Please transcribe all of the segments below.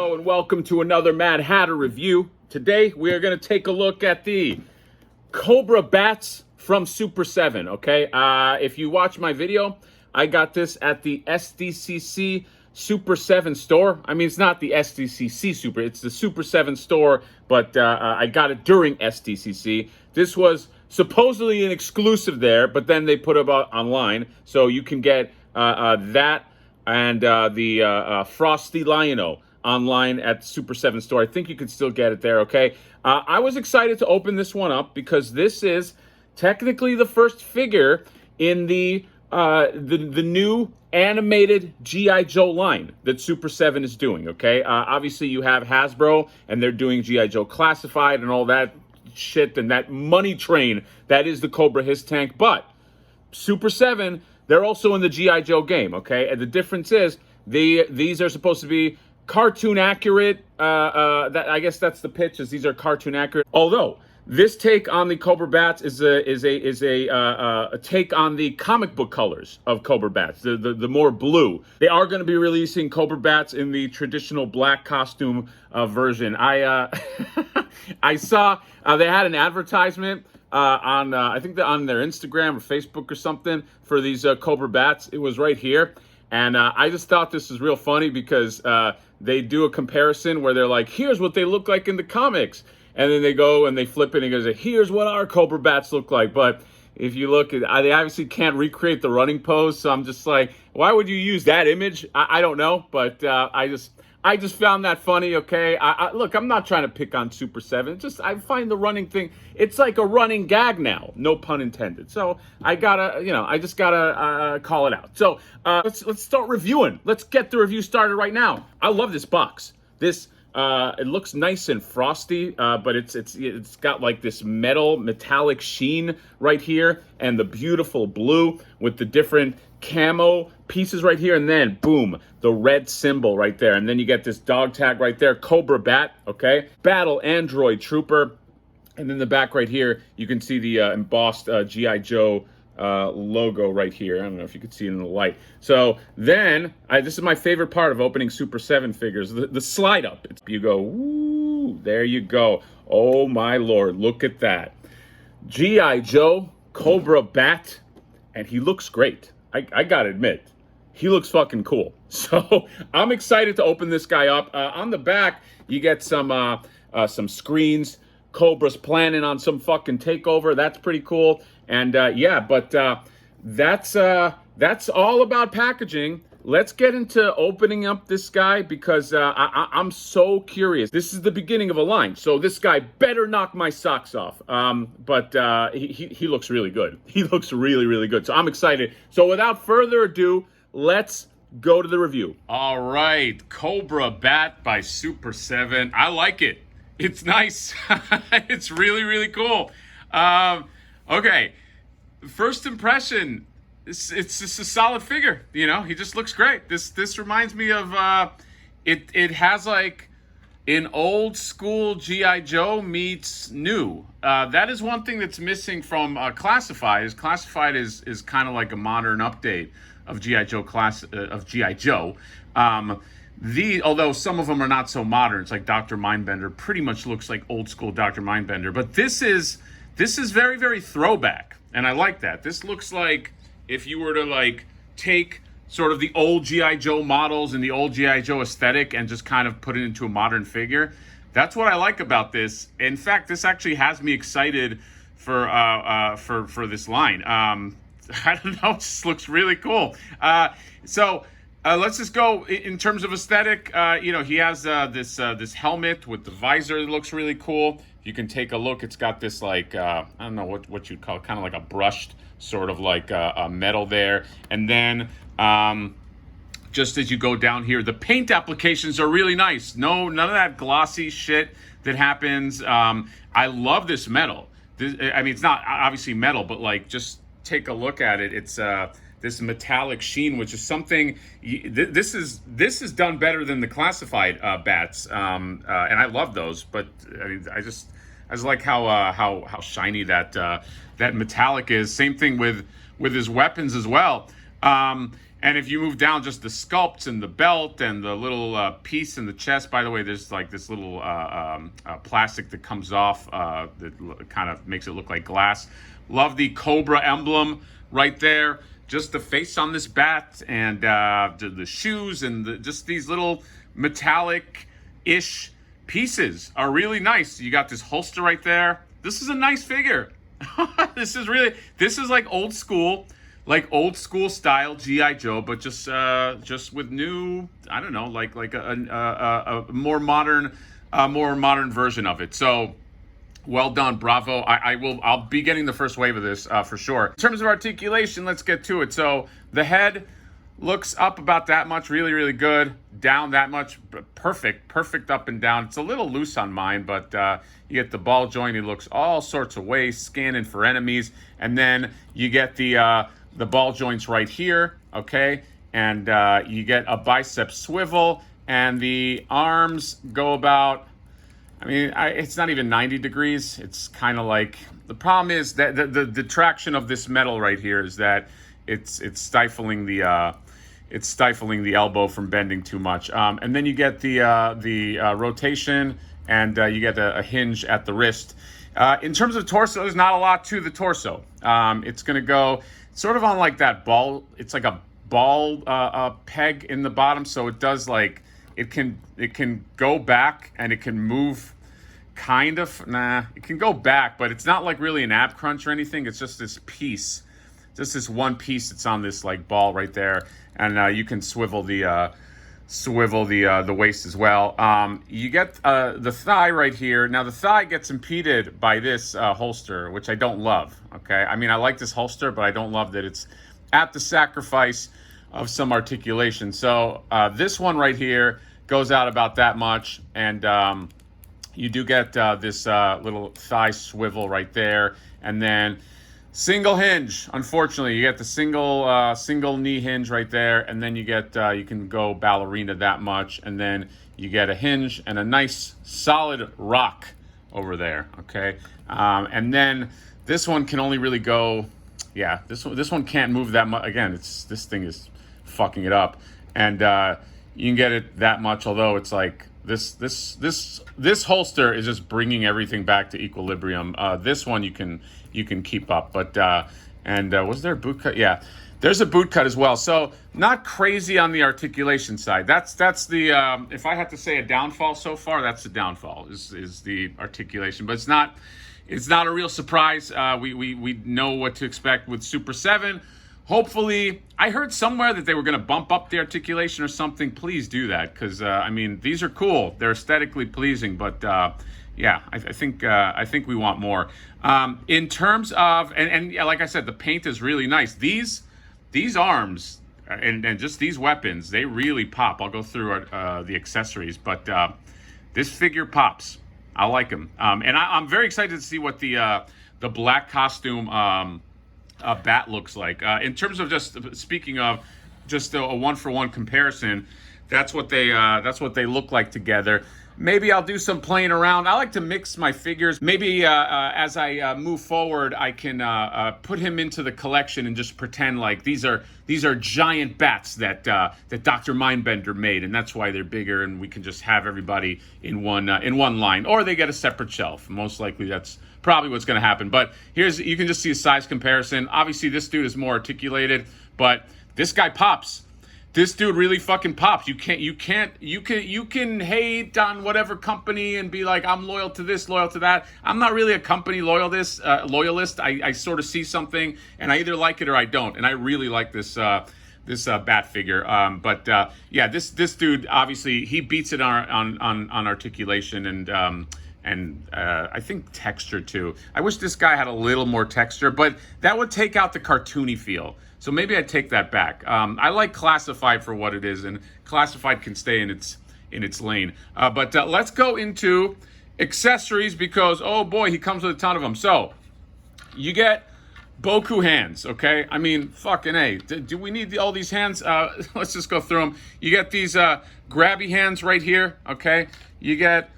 Hello and welcome to another Mad Hatter review. Today we are going to take a look at the Cobra bats from Super7, okay? If you watch my video, I got this at the SDCC Super7 store. I mean, it's not the SDCC Super, it's the Super7 store, but I got it during SDCC. This was supposedly an exclusive there, but then they put it out online, so you can get that and the Frosty Lion-O online at the Super7 store. I think you can still get it there, okay? I was excited to open this one up because this is technically the first figure in the new animated G.I. Joe line that Super7 is doing, okay? Obviously, you have Hasbro, and they're doing G.I. Joe Classified and all that shit and that money train that is the Cobra Hiss Tank, but Super7, they're also in the G.I. Joe game, okay? And the difference is these are supposed to be cartoon accurate. I guess that's the pitch, is these are cartoon accurate. Although this take on the Cobra bats is a take on the comic book colors of Cobra bats, the more blue. They are going to be releasing Cobra bats in the traditional black costume version. I saw they had an advertisement on I think on their Instagram or Facebook or something for these Cobra bats. It was right here, and I just thought this was real funny because they do a comparison where they're like, here's what they look like in the comics, and then they go and they flip it and goes, here's what our Cobra bats look like. But if you look at, they obviously can't recreate the running pose, so I'm just like, why would you use that image? I don't know, but I just found that funny, okay? Look, I'm not trying to pick on Super7. It's just, I find the running thing, it's like a running gag now, no pun intended. So I gotta, I just gotta call it out. So let's start reviewing. Let's get the review started right now. I love this box. This, it looks nice and frosty, but it's got like this metallic sheen right here, and the beautiful blue with the different camo pieces right here, and then boom, the red symbol right there, and then you get this dog tag right there, Cobra Bat, okay? Battle Android Trooper, and then the back right here, you can see the embossed G.I. Joe logo right here. I don't know if you can see it in the light. So then, this is my favorite part of opening Super7 figures, the slide up. You go, woo, there you go. Oh my Lord, look at that. G.I. Joe, Cobra Bat, and he looks great. I gotta admit, he looks fucking cool. So I'm excited to open this guy up. On the back, you get some screens. Cobra's planning on some fucking takeover. That's pretty cool. And yeah, but that's all about packaging. Let's get into opening up this guy because I'm so curious. This is the beginning of a line, so this guy better knock my socks off. But he looks really good. He looks really, really good. So I'm excited. So without further ado, let's go to the review. All right, Cobra Bat by Super7. I like it. It's nice. It's really, really cool. Okay, first impression. It's just a solid figure, he just looks great. This reminds me of it has like an old school G.I. Joe meets new. That is one thing that's missing from Classified. Classified is kind of like a modern update of G.I. Joe of G.I. Joe. Although some of them are not so modern. It's like Dr. Mindbender pretty much looks like old school Dr. Mindbender, but this is very, very throwback, and I like that. This looks like if you were to like take sort of the old G.I. Joe models and the old G.I. Joe aesthetic and just kind of put it into a modern figure. That's what I like about this. In fact, this actually has me excited for this line. I don't know, it just looks really cool. So let's just go in terms of aesthetic. He has this helmet with the visor that looks really cool. You can take a look. It's got this like I don't know what you'd call it, kind of like a brushed sort of like a metal there. And then just as you go down here, the paint applications are really nice. None of that glossy shit that happens. I love this metal. It's not obviously metal, but like just take a look at it. It's this metallic sheen, which is something. This is done better than the Classified bats, and I love those. But I just like how shiny that metallic is. Same thing with his weapons as well. And if you move down, just the sculpts and the belt and the little piece in the chest. By the way, there's like this little plastic that comes off that kind of makes it look like glass. Love the Cobra emblem right there. Just the face on this bat, and the shoes, and just these little metallic-ish pieces are really nice. You got this holster right there. This is a nice figure. This is like old school style G.I. Joe, but just with new, I don't know, like a more modern version of it. So well done, bravo. I'll be getting the first wave of this for sure. In terms of articulation, let's get to it. So the head looks up about that much, really, really good. Down that much, perfect up and down. It's a little loose on mine, but you get the ball joint. He looks all sorts of ways, scanning for enemies. And then you get the ball joints right here, okay? And you get a bicep swivel, and the arms go about, I mean, it's not even 90 degrees. It's kind of like, the problem is that the traction of this metal right here is that it's stifling the elbow from bending too much. And then you get the rotation, and you get a hinge at the wrist. In terms of torso, there's not a lot to the torso. It's going to go sort of on like that ball. It's like a ball peg in the bottom, so it does like, it can go back, and it can move kind of. It can go back, but it's not like really an ab crunch or anything. It's just this piece, just this one piece that's on this like ball right there, and you can swivel the waist as well. You get the thigh right here. Now the thigh gets impeded by this holster, which I don't love. Okay, I mean, I like this holster, but I don't love that it's at the sacrifice of some articulation. So this one right here goes out about that much, and you do get this little thigh swivel right there, and then single hinge. Unfortunately, you get the single knee hinge right there, and then you get you can go ballerina that much, and then you get a hinge and a nice solid rock over there. Okay, and then this one can only really go, yeah. This one can't move that much. Again, this thing is fucking it up, and you can get it that much. Although it's like this holster is just bringing everything back to equilibrium. This one you can keep up, but was there a boot cut? Yeah, there's a boot cut as well. So not crazy on the articulation side. That's the if I had to say a downfall so far, that's the downfall is the articulation. But it's not a real surprise. We know what to expect with Super 7. Hopefully, I heard somewhere that they were going to bump up the articulation or something. Please do that, because I mean, these are cool. They're aesthetically pleasing, but yeah, I think we want more. In terms of, and yeah, like I said, the paint is really nice. These arms and just these weapons, they really pop. I'll go through the accessories, but this figure pops. I like him, and I'm very excited to see what the black costume bat looks like. In terms of just speaking of just a one-for-one comparison, that's what they look like together. Maybe I'll do some playing around. I like to mix my figures. Maybe as I move forward, I can put him into the collection and just pretend like these are giant bats that Dr. Mindbender made, and that's why they're bigger, and we can just have everybody in one line, or they get a separate shelf. Most likely that's probably what's going to happen. But you can just see a size comparison. Obviously, this dude is more articulated, but this guy pops. This dude really fucking pops. You can hate on whatever company and be like, I'm loyal to this, loyal to that. I'm not really a company loyalist. I sort of see something and I either like it or I don't. And I really like this bat figure. Yeah, this dude obviously he beats it on articulation and I think texture too. I wish this guy had a little more texture, but that would take out the cartoony feel. So maybe I'd take that back. I like Classified for what it is, and Classified can stay in its lane. But let's go into accessories, because oh boy, he comes with a ton of them. So you get Boku hands, okay? I mean, fucking A. Do we need all these hands? Let's just go through them. You get these grabby hands right here, okay? You get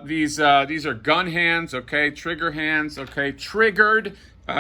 these are gun hands, okay? Trigger hands, okay? Triggered.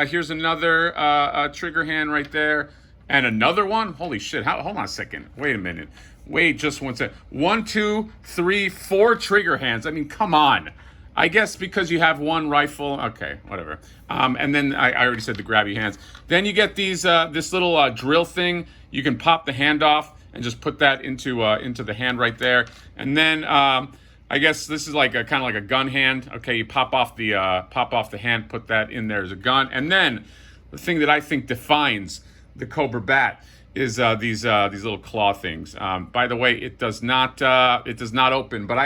Here's another trigger hand right there. And another one. Holy shit. Hold on a second. Wait a minute. Wait just one second. 1, 2, 3, 4 trigger hands. I mean, come on. I guess because you have one rifle. Okay, whatever. And then I already said the grabby hands. Then you get these this little drill thing. You can pop the hand off and just put that into the hand right there. And then I guess this is like a kind of like a gun hand. Okay, you pop off the hand, put that in there as a gun. And then the thing that I think defines the Cobra Bat is these little claw things. By the way, it does not open, but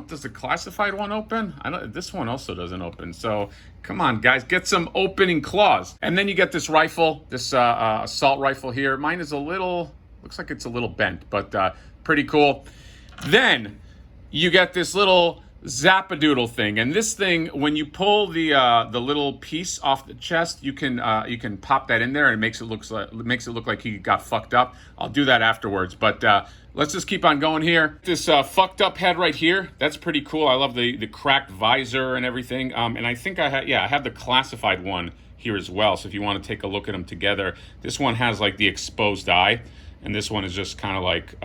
does the classified one open? This one also doesn't open. So come on, guys, get some opening claws. And then you get this rifle, this assault rifle here. Mine is looks like it's a little bent, but pretty cool. Then you get this little Zappadoodle thing, and this thing, when you pull the little piece off the chest, you can pop that in there, and it makes it look like he got fucked up. I'll do that afterwards, but let's just keep on going here. This fucked up head right here, that's pretty cool. I love the cracked visor and everything. And I think I have the classified one here as well. So if you want to take a look at them together, this one has like the exposed eye, and this one is just kind of like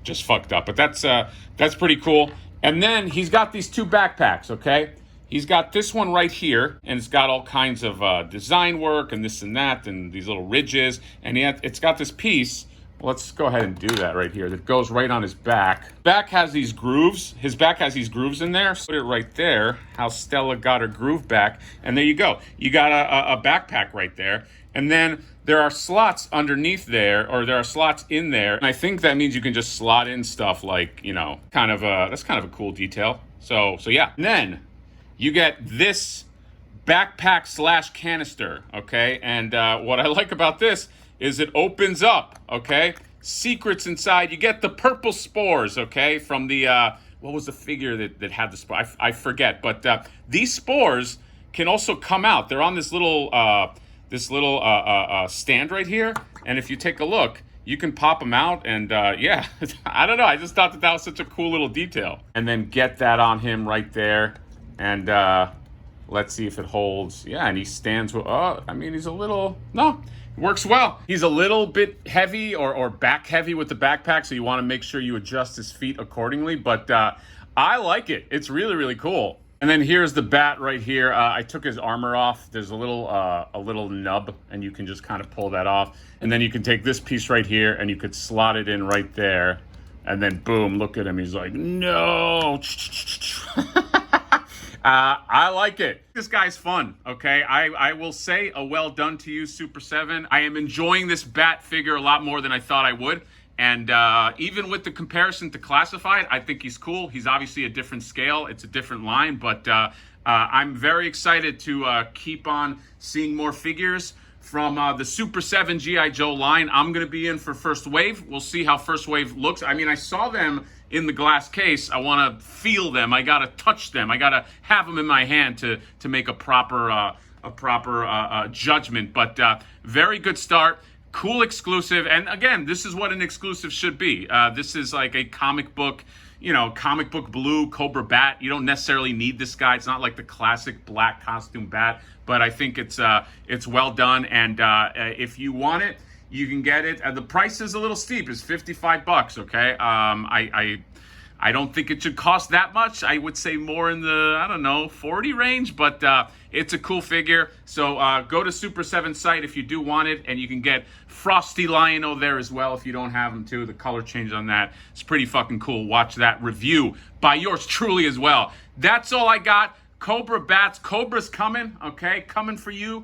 just fucked up. But that's pretty cool. And then he's got these 2 backpacks, okay? He's got this one right here, and it's got all kinds of design work and this and that and these little ridges. And it's got this piece. Let's go ahead and do that right here. That goes right on his back. Back has these grooves. His back has these grooves in there. Put it right there, how Stella got her groove back. And there you go. You got a backpack right there. And then there are slots underneath there, or there are slots in there. And I think that means you can just slot in stuff like, you know, that's kind of a cool detail. So yeah. And then you get this backpack / canister, okay? And what I like about this is it opens up, okay? Secrets inside. You get the purple spores, okay? From the, what was the figure that had the spore? I forget. But these spores can also come out. They're on this little stand right here, and if you take a look, you can pop them out, and yeah, I don't know, I just thought that was such a cool little detail. And then get that on him right there, and let's see if it holds. Yeah, and he stands with, I mean, he's a little, no, it works well. He's a little bit heavy or back heavy with the backpack, so you want to make sure you adjust his feet accordingly, but I like it. It's really, really cool. And then here's the bat right here. I took his armor off. There's a little nub, and you can just kind of pull that off. And then you can take this piece right here, and you could slot it in right there. And then boom, look at him. He's like, no. I like it. This guy's fun, okay? I will say a well done to you, Super7. I am enjoying this bat figure a lot more than I thought I would. And even with the comparison to Classified, I think he's cool. He's obviously a different scale. It's a different line, but I'm very excited to keep on seeing more figures from the Super7 G.I. Joe line. I'm going to be in for First Wave. We'll see how First Wave looks. I mean, I saw them in the glass case. I want to feel them. I got to touch them. I got to have them in my hand to make a proper judgment. But very good start. Cool exclusive, and again, this is what an exclusive should be. This is like a comic book, comic book blue Cobra Bat. You don't necessarily need this guy. It's not like the classic black costume bat, but I think it's well done. And if you want it, you can get it. The price is a little steep. It's $55. Okay, I don't think it should cost that much. I would say more in the, 40 range, but it's a cool figure. So go to Super7 site if you do want it, and you can get Frosty Lion-O there as well if you don't have him too. The color change on that is pretty fucking cool. Watch that review by yours truly as well. That's all I got. Cobra Bats. Cobra's coming, okay? Coming for you,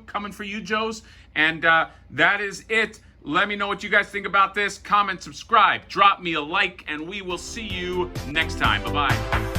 Joes. And that is it. Let me know what you guys think about this. Comment, subscribe, drop me a like, and we will see you next time. Bye-bye.